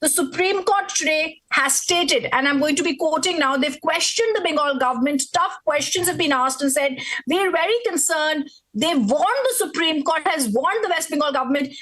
The Supreme Court today has stated, and I'm going to be quoting now, they've questioned the Bengal government. Tough questions have been asked and said, we're very concerned. They've warned, the Supreme Court has warned the West Bengal government,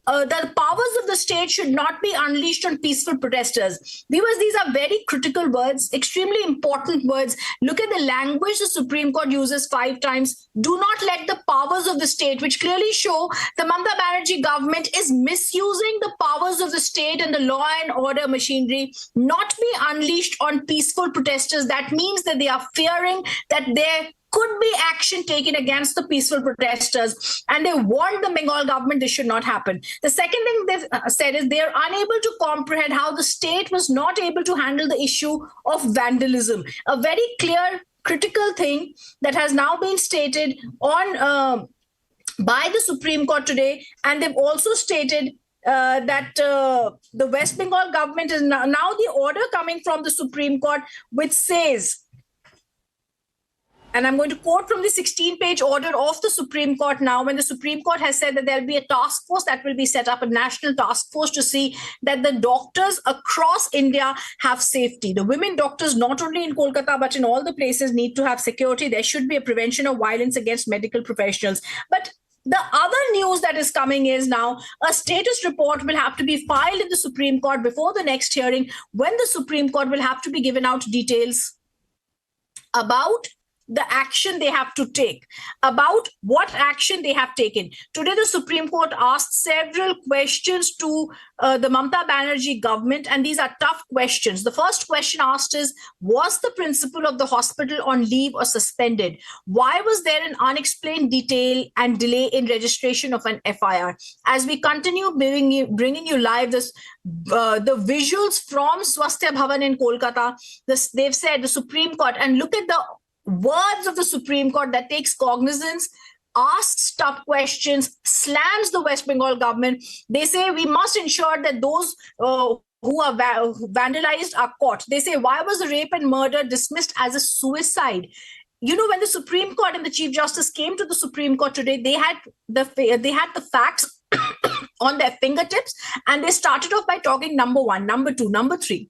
that the powers of the state should not be unleashed on peaceful protesters. Viewers, these are very critical words, extremely important words. Look at the language the Supreme Court uses 5 times. Do not let the powers of the state, which clearly show the Mamata Banerjee government is misusing the powers of the state and the law and order machinery, not be unleashed on peaceful protesters. That means that they are fearing that there could be action taken against the peaceful protesters, and they warned the Bengal government this should not happen. The second thing they've said is they're unable to comprehend how the state was not able to handle the issue of vandalism. A very clear, critical thing that has now been stated on by the Supreme Court today, and they've also stated that the West Bengal government is now the order coming from the Supreme Court, which says, and I'm going to quote from the 16-page order of the Supreme Court now, when the Supreme Court has said that there'll be a task force that will be set up, a national task force to see that the doctors across India have safety. The women doctors, not only in Kolkata, but in all the places, need to have security. There should be a prevention of violence against medical professionals. But the other news that is coming is now a status report will have to be filed in the Supreme Court before the next hearing, when the Supreme Court will have to be given out details about the action they have to take, about what action they have taken. Today, the Supreme Court asked several questions to the Mamata Banerjee government, and these are tough questions. The first question asked is, was the principal of the hospital on leave or suspended? Why was there an unexplained detail and delay in registration of an FIR? As we continue bringing you live this, the visuals from Swasthya Bhavan in Kolkata, they've said the Supreme Court, and look at the words of the Supreme Court that takes cognizance, asks tough questions, slams the West Bengal government. They say we must ensure that those who are vandalized are caught. They say, why was the rape and murder dismissed as a suicide? You know, when the Supreme Court and the Chief Justice came to the Supreme Court today, they had the facts on their fingertips, and they started off by talking number 1, number 2, number 3.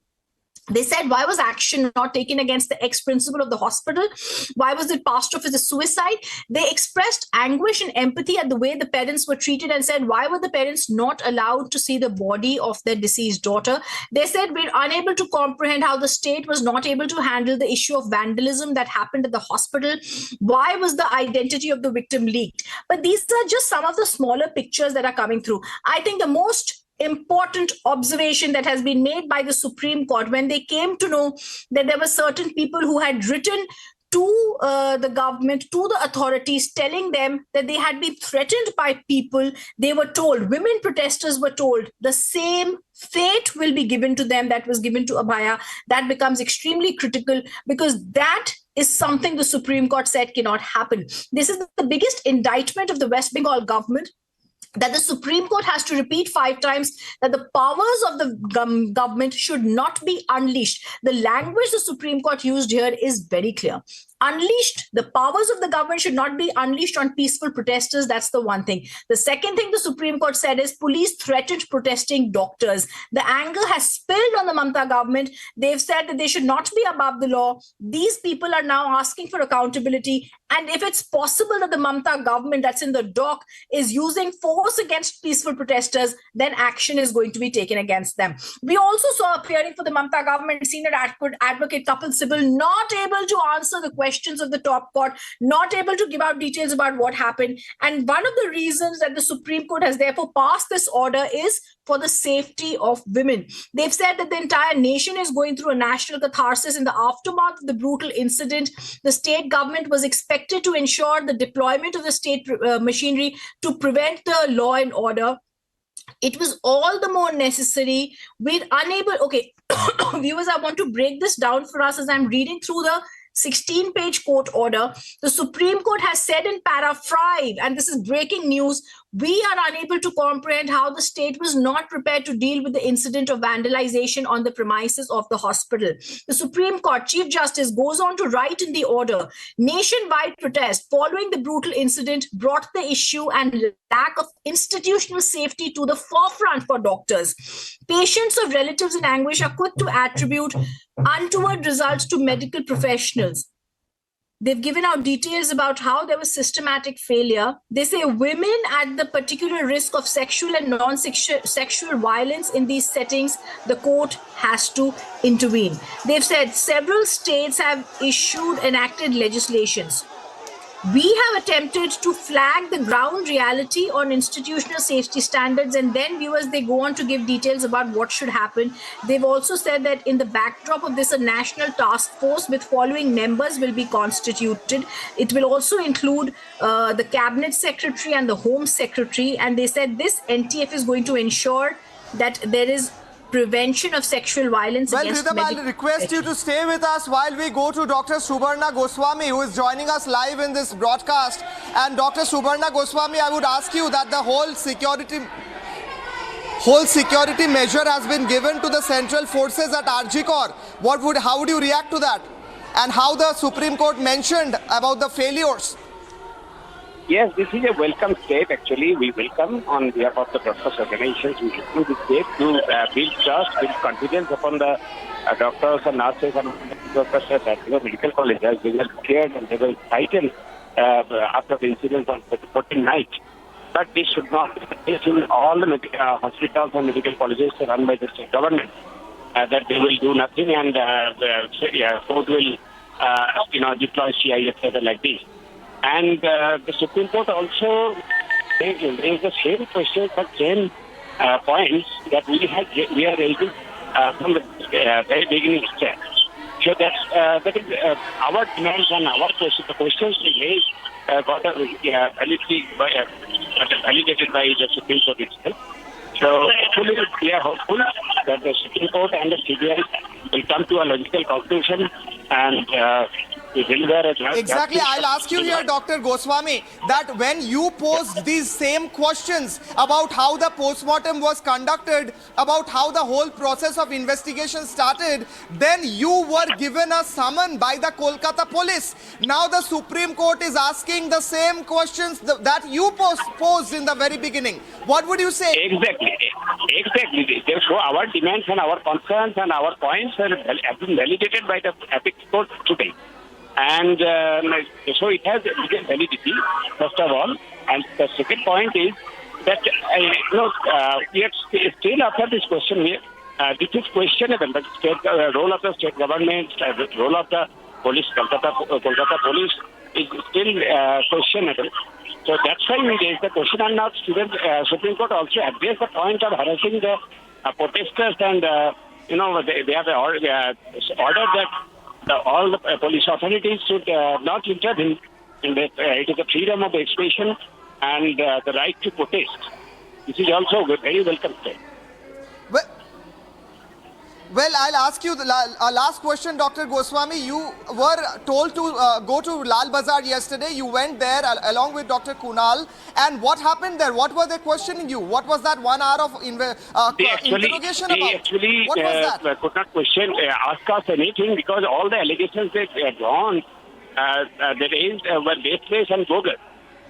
They said, why was action not taken against the ex-principal of the hospital? Why was it passed off as a suicide? They expressed anguish and empathy at the way the parents were treated and said, why were the parents not allowed to see the body of their deceased daughter? They said, we're unable to comprehend how the state was not able to handle the issue of vandalism that happened at the hospital. Why was the identity of the victim leaked? But these are just some of the smaller pictures that are coming through. I think the most important observation that has been made by the Supreme Court, when they came to know that there were certain people who had written to the government, to the authorities, telling them that they had been threatened by people, they were told, women protesters were told, the same fate will be given to them that was given to Abhaya. That becomes extremely critical, because that is something the Supreme Court said cannot happen. This is the biggest indictment of the West Bengal government, that the Supreme Court has to repeat 5 times that the powers of the government should not be unleashed. The language the Supreme Court used here is very clear. Unleashed, the powers of the government should not be unleashed on peaceful protesters. That's the one thing. The second thing the Supreme Court said is police threatened protesting doctors. The anger has spilled on the Mamata government. They've said that they should not be above the law. These people are now asking for accountability. And if it's possible that the Mamata government that's in the dock is using force against peaceful protesters, then action is going to be taken against them. We also saw appearing for the Mamata government senior advocate Kapil Sibal, not able to answer the questions of the top court, not able to give out details about what happened. And one of the reasons that the Supreme Court has therefore passed this order is for the safety of women. They've said that the entire nation is going through a national catharsis in the aftermath of the brutal incident. The state government was expected to ensure the deployment of the state machinery to prevent the law and order. It was all the more necessary. We're unable, okay, viewers, I want to break this down for us as I'm reading through the 16-page court order. The Supreme Court has said in para 5, and this is breaking news, We are unable to comprehend how the state was not prepared to deal with the incident of vandalization on the premises of the hospital. The Supreme Court Chief Justice goes on to write in the order, nationwide protest following the brutal incident brought the issue and lack of institutional safety to the forefront for doctors. Patients of relatives in anguish are quick to attribute untoward results to medical professionals. They've given out details about how there was systematic failure. They say women at the particular risk of sexual and non-sexual violence in these settings, the court has to intervene. They've said several states have enacted legislations. We have attempted to flag the ground reality on institutional safety standards, and then viewers, they go on to give details about what should happen. They've also said that in the backdrop of this, a national task force with following members will be constituted. It will also include the cabinet secretary and the home secretary, and they said this NTF is going to ensure that there is prevention of sexual violence against Rhythm, I'll request you to stay with us while we go to Dr. Subarna Goswami, who is joining us live in this broadcast. And Dr. Subarna Goswami, I would ask you that the whole security measure has been given to the central forces at RG Kar. How would you react to that? And how the Supreme Court mentioned about the failures? Yes, this is a welcome step. Actually, we welcome on behalf of the doctors' organizations. We welcome this step to build trust, build confidence upon the doctors and nurses and doctors at medical colleges. They were scared and they were frightened after the incident on the 14th night. But this should not be the case in all the hospitals and medical colleges run by the state government. That they will do nothing and court will deploy CIS like this. And the Supreme Court also raised the same question for 10 points that we are raising from the very beginning itself. So that is our demands and our questions. The questions we raised got validated by the Supreme Court itself. So hopefully we are hopeful that the Supreme Court and the CBI will come to a logical conclusion and Exactly. I'll ask you here, Dr. Goswami, that when you posed these same questions about how the postmortem was conducted, about how the whole process of investigation started, then you were given a summon by the Kolkata police. Now the Supreme Court is asking the same questions that you posed in the very beginning. What would you say? Exactly. Therefore, our demands and our concerns and our points have been validated by the Apex Court today. And so it has legal validity, first of all. And the second point is that, we are still after this question here. This is questionable. The role of the state government, the role of the police, Kolkata police is still questionable. So that's why we raised the question. And now Supreme Court also addressed the point of harassing the protesters and, they have ordered that all the police authorities should not intervene in that. It is a freedom of expression and the right to protest. This is also a very welcome step. Well, I'll ask you the last question, Dr. Goswami. You were told to go to Lal Bazar yesterday. You went there along with Dr. Kunal. And what happened there? What were they questioning you? What was that 1 hour of interrogation about? They actually what was that? Could not ask us anything because all the allegations they had drawn, they raised were baseless and bogus.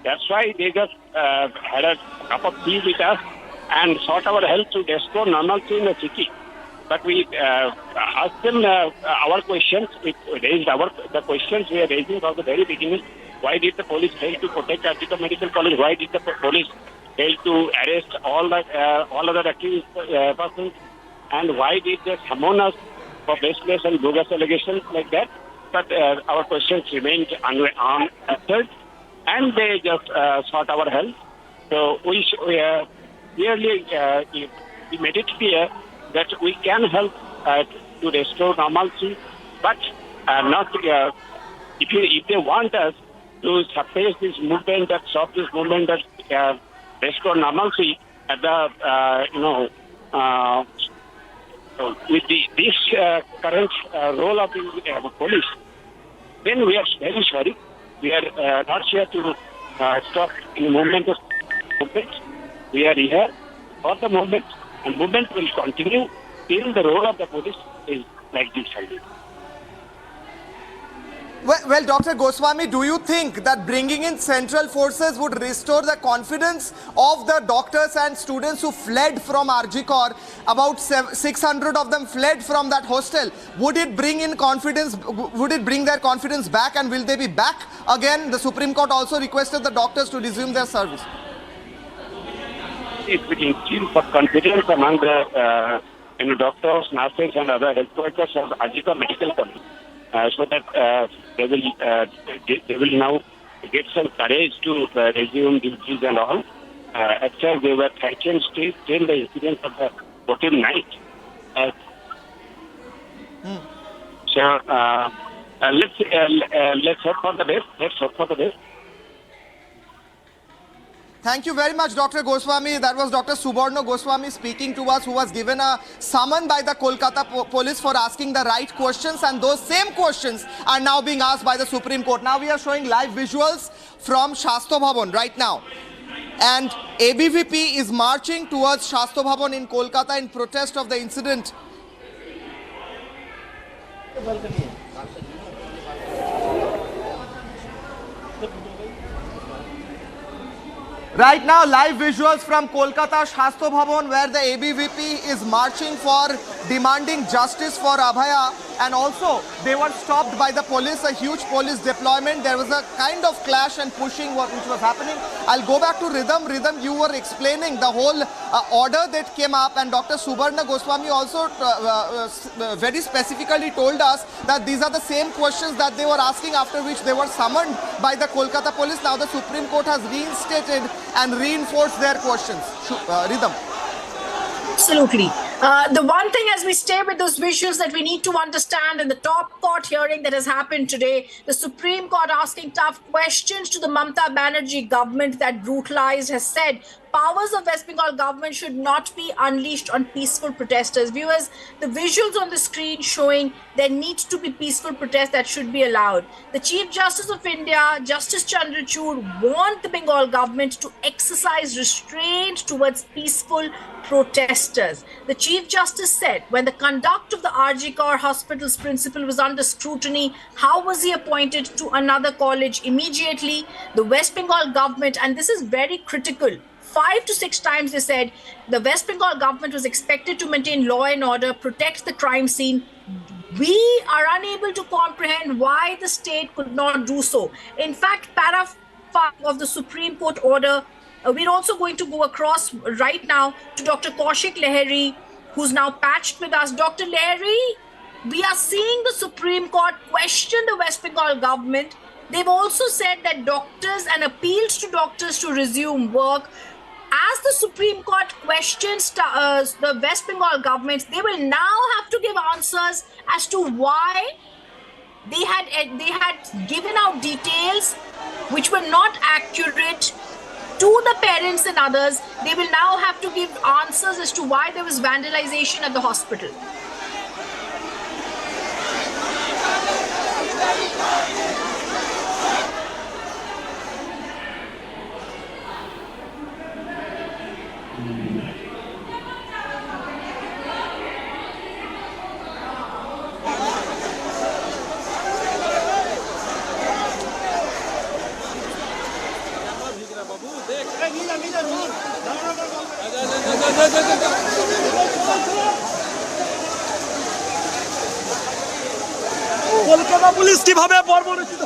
That's why they just had a cup of tea with us and sought our help to restore normalcy in the city. But we asked them our questions. We raised the questions we are raising from the very beginning. Why did the police fail to protect Arjika Medical College? Why did the police fail to arrest all other accused persons? And why did they summon us for baseless and bogus allegations like that? But our questions remained unanswered, and they just sought our help. So we clearly made it clear that we can help to restore normalcy, but not if they want us to suppress this movement, that stop this movement, that restore normalcy at the with this current role of the police, then we are very sorry. We are not here to stop the movement. movement. We are here for the movement, and movement will continue till the role of the police is like this. Well, Dr. Goswami, do you think that bringing in central forces would restore the confidence of the doctors and students who fled from RG Kar? About 600 of them fled from that hostel. Would it bring in confidence? Would it bring their confidence back, and will they be back again? The Supreme Court also requested the doctors to resume their service. It will instill for confidence among the doctors, nurses, and other health workers of RG Kar Medical College. So that they will now get some courage to resume duties and all. Actually, they were frightened till the incident of the 14th night. So let's hope for the best. Let's hope for the best. Thank you very much, Dr. Goswami. That was Dr. Subarna Goswami speaking to us, who was given a summon by the Kolkata police for asking the right questions, and those same questions are now being asked by the Supreme Court. Now we are showing live visuals from Shastro Bhavan right now. And ABVP is marching towards Shastro Bhavan in Kolkata in protest of the incident. Right now, live visuals from Kolkata Shastro Bhavan, where the ABVP is marching for demanding justice for Abhaya, and also they were stopped by the police, a huge police deployment. There was a kind of clash and pushing which was happening. I'll go back to Rhythm. Rhythm, you were explaining the whole order that came up, and Dr. Subarna Goswami also very specifically told us that these are the same questions that they were asking, after which they were summoned by the Kolkata police. Now the Supreme Court has reinstated and reinforced their questions. Rhythm. Absolutely. The one thing, as we stay with those visuals, that we need to understand, in the top court hearing that has happened today, the Supreme Court asking tough questions to the Mamata Banerjee government that brutalized, has said powers of West Bengal government should not be unleashed on peaceful protesters. Viewers, the visuals on the screen showing there needs to be peaceful protest that should be allowed. The Chief Justice of India, Justice Chandrachud, warned the Bengal government to exercise restraint towards peaceful protesters. The Chief Justice said, when the conduct of the RG Kar Hospital's principal was under scrutiny, how was he appointed to another college immediately? The West Bengal government, and this is very critical, 5 to 6 times they said the West Bengal government was expected to maintain law and order, protect the crime scene. We are unable to comprehend why the state could not do so. In fact, para 5 of the Supreme Court order, we're also going to go across right now to Dr. Kaushik Lahiri, who's now patched with us. Dr. Lahiri, we are seeing the Supreme Court question the West Bengal government. They've also said that doctors and appeals to doctors to resume work. As the Supreme Court questions the West Bengal government, they will now have to give answers as to why they had given out details which were not accurate to the parents and others. They will now have to give answers as to why there was vandalization at the hospital. Kolkata police কিভাবে বর্বরচিত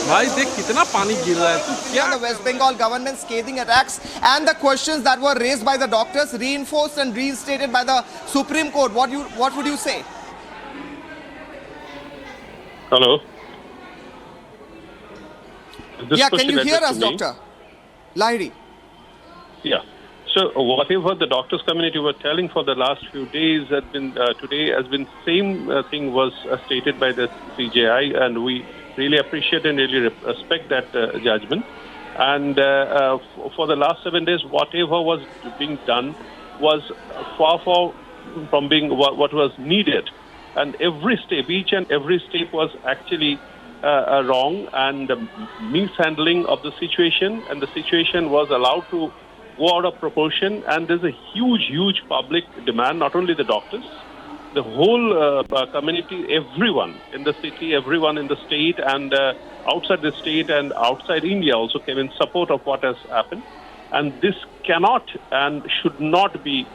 भाई देख कितना पानी गिर रहा है. The West Bengal government scathing attacks and the questions that were raised by the doctors reinforced and reinstated by the Supreme Court. What would you say? Hello. Yeah, can you hear us, Dr. Lahiri? Yeah. So whatever the doctors community were telling for the last few days had been today has been same thing was stated by the CJI, and we really appreciate and really respect that judgment. And for the last 7 days, whatever was being done was far from being what was needed. And every step, each and every step was actually wrong and mishandling of the situation, and the situation was allowed to go out of proportion. And there's a huge public demand, not only the doctors, the whole community, everyone in the city, everyone in the state, and outside the state and outside India also came in support of what has happened. And this cannot and should not be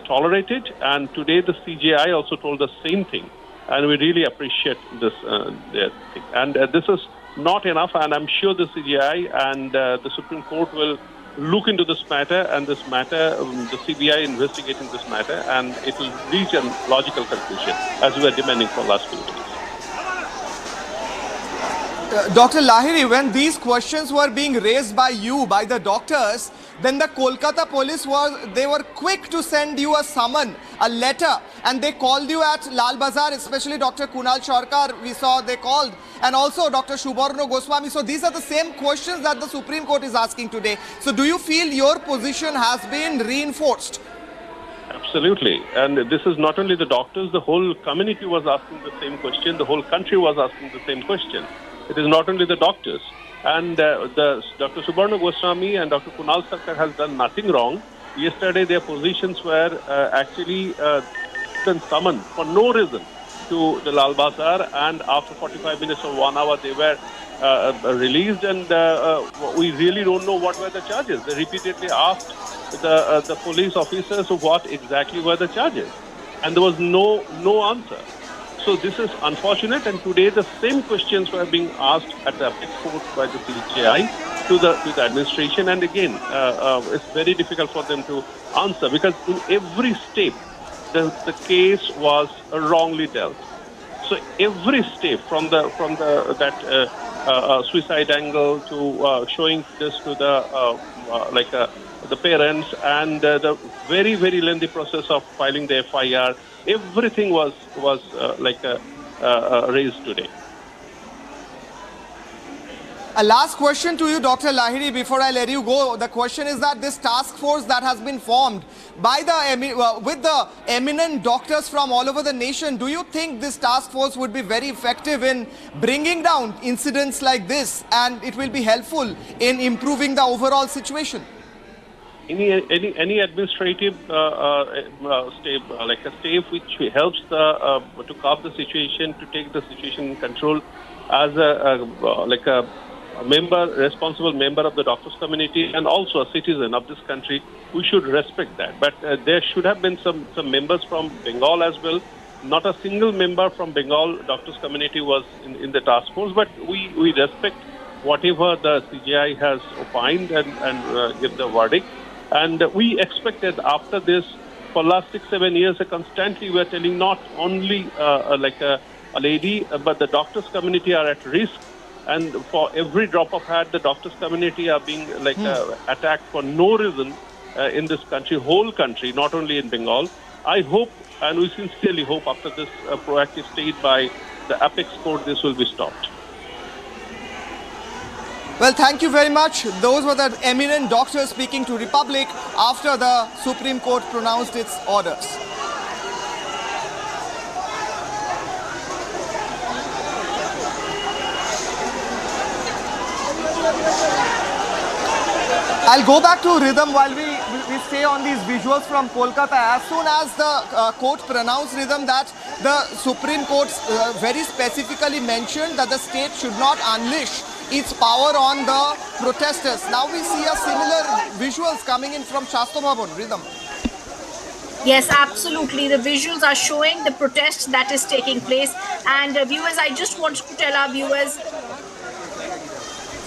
tolerated. And today the CJI also told the same thing. And we really appreciate this thing. And this is not enough. And I'm sure the CJI and the Supreme Court will look into this matter, and this matter, the CBI investigating this matter, and it will reach a logical conclusion, as we are demanding for the last few days. Dr. Lahiri, when these questions were being raised by you, by the doctors, then the Kolkata police were quick to send you a summon, a letter, and they called you at Lal Bazar, especially Dr. Kunal Sarkar, we saw they called, and also Dr. Subarna Goswami. So these are the same questions that the Supreme Court is asking today. So do you feel your position has been reinforced? Absolutely. And this is not only the doctors, the whole community was asking the same question, the whole country was asking the same question. It is not only the doctors. And Dr. Subarna Goswami and Dr. Kunal Sarkar has done nothing wrong. Yesterday, their positions were actually summoned for no reason to the Lal Bazar, and after 45 minutes or 1 hour, they were released, and we really don't know what were the charges. They repeatedly asked the police officers what exactly were the charges, and there was no answer. So this is unfortunate, and today the same questions were being asked at the Apex Court by the CJI to the administration, and again it's very difficult for them to answer, because in every step the case was wrongly dealt. So every step from that suicide angle to showing this to the parents, and the very lengthy process of filing the FIR. Everything was raised today. A last question to you, Dr. Lahiri, before I let you go. The question is that this task force that has been formed by with the eminent doctors from all over the nation, do you think this task force would be very effective in bringing down incidents like this, and it will be helpful in improving the overall situation? Any administrative step, like a step which helps to curb the situation, to take the situation in control, as a responsible member of the doctors community, and also a citizen of this country, we should respect that. But there should have been some members from Bengal as well. Not a single member from Bengal doctors community was in the task force, but we respect whatever the CJI has opined and give the verdict. And we expected after this, for last 6-7 years, constantly we are telling not only a lady, but the doctors community are at risk. And for every drop of hat, the doctors community are being attacked for no reason in this country, whole country, not only in Bengal. I hope, and we sincerely hope, after this proactive state by the Apex Court, this will be stopped. Well, thank you very much. Those were the eminent doctors speaking to Republic after the Supreme Court pronounced its orders. I'll go back to rhythm while we stay on these visuals from Kolkata. As soon as the court pronounced rhythm that the Supreme Court very specifically mentioned that the state should not unleash its power on the protesters. Now we see a similar visuals coming in from Shastro Bhavan. Rhythm. Yes, absolutely. The visuals are showing the protest that is taking place. And viewers, I just wanted to tell our viewers,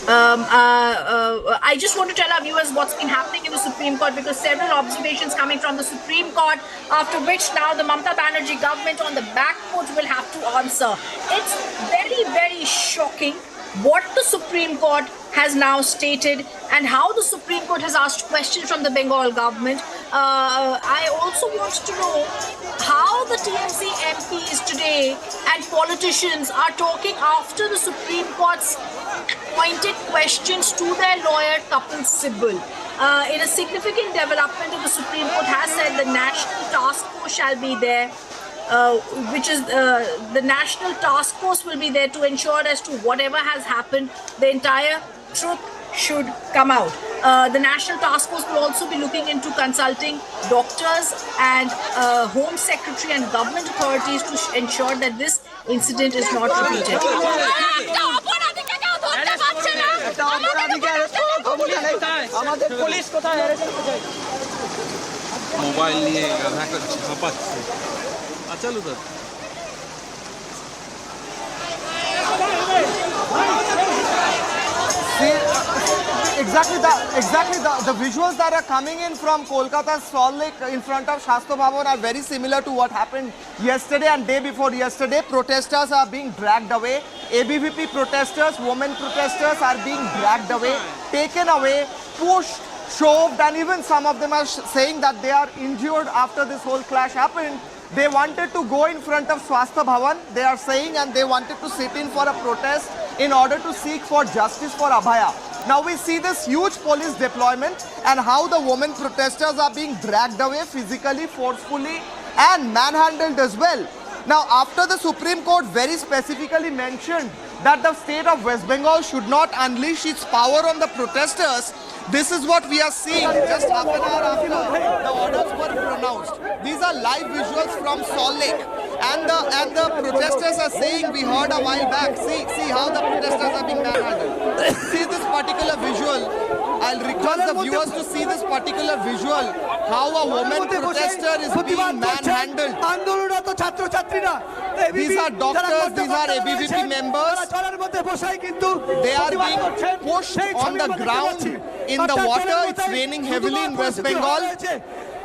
I just want to tell our viewers what's been happening in the Supreme Court, because several observations coming from the Supreme Court, after which now the Mamata Banerjee government on the back foot will have to answer. It's very shocking what the Supreme Court has now stated and how the Supreme Court has asked questions from the Bengal government. I also want to know how the TMC MPs today and politicians are talking after the Supreme Court's pointed questions to their lawyer Kapil Sibal. In a significant development, the Supreme Court has said the National Task Force shall be there. which is the National Task Force will be there to ensure as to whatever has happened, the entire truth should come out. The National Task Force will also be looking into consulting doctors and Home Secretary and government authorities to ensure that this incident is not repeated. Mobile নিয়ে গাধা করছে হাঁপাচ্ছে চলো তো Exactly the visuals that are coming in from Kolkata's Salt Lake in front of Shastra Bhavan are very similar to what happened yesterday and day before yesterday. Protesters are being dragged away. ABVP protesters, women protesters are being dragged away, taken away, pushed, shoved, and even some of them are saying that they are injured after this whole clash happened. They wanted to go in front of Swasthya Bhavan, they are saying, and they wanted to sit in for a protest in order to seek for justice for Abhaya. Now we see this huge police deployment and how the women protesters are being dragged away physically, forcefully, and manhandled as well. Now, after the Supreme Court very specifically mentioned that the state of West Bengal should not unleash its power on the protesters, this is what we are seeing just half an hour after the orders were pronounced. These are live visuals from Salt Lake, and the protesters are saying, we heard a while back, see how the protesters are being manhandled. See this particular visual. I'll request the viewers to see this particular visual, how a woman protester is being manhandled. These are doctors, these are ABVP members. They are being pushed on the ground in the water. It's raining heavily in West Bengal.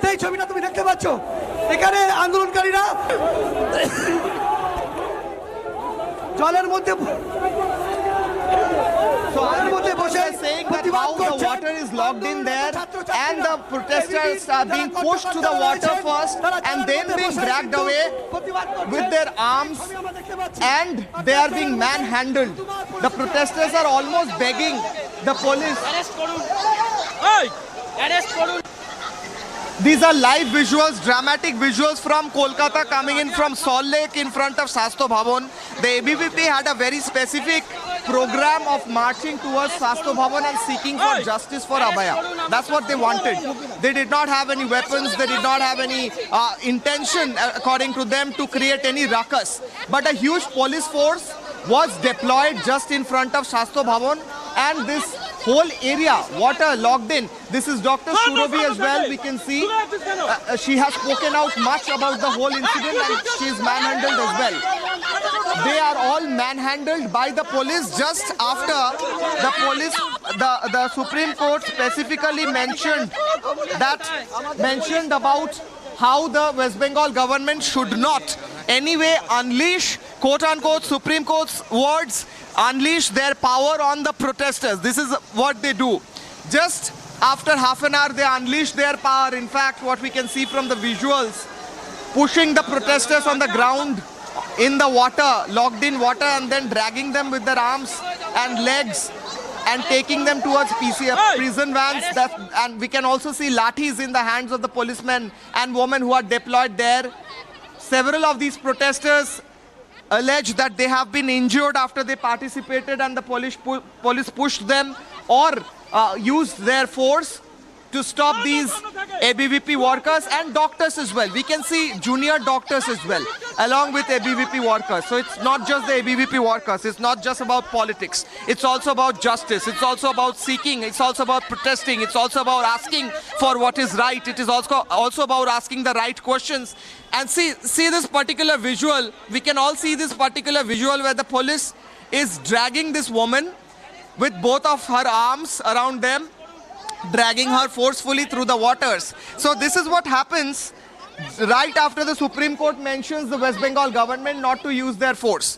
এই ছবিটা তুমি দেখতে পাচ্ছ এখানে আন্দোলনকারীরা জলের মধ্যে saying that how the water is locked in there and the protesters are being pushed to the water first and then being dragged away with their arms, and they are being manhandled. The protesters are almost begging the police. These are live visuals, dramatic visuals from Kolkata coming in from Salt Lake in front of Shastra Bhavan. The ABVP had a very specific program of marching towards Shastra Bhavan and seeking for justice for Abhaya. That's what they wanted. They did not have any weapons, they did not have any intention, according to them, to create any ruckus. But a huge police force was deployed just in front of Shastra Bhavan, and this whole area, water locked in. This is Dr. Surobi as well, we can see. She has spoken out much about the whole incident and she is manhandled as well. They are all manhandled by the police just after the Supreme Court specifically mentioned about how the West Bengal government should not anyway unleash, quote unquote, Supreme Court's words, unleash their power on the protesters. This is what they do. Just after half an hour, they unleash their power. In fact, what we can see from the visuals, pushing the protesters on the ground in the water, locked in water, and then dragging them with their arms and legs and taking them towards prison vans. And we can also see lathis in the hands of the policemen and women who are deployed there. Several of these protesters allege that they have been injured after they participated and the police pushed them or used their force to stop these ABVP workers and doctors as well. We can see junior doctors as well, along with ABVP workers. So it's not just the ABVP workers. It's not just about politics. It's also about justice. It's also about seeking. It's also about protesting. It's also about asking for what is right. It is also about asking the right questions. And see this particular visual. We can all see this particular visual where the police is dragging this woman with both of her arms around them, dragging her forcefully through the waters. So this is what happens right after the Supreme Court mentions the West Bengal government not to use their force.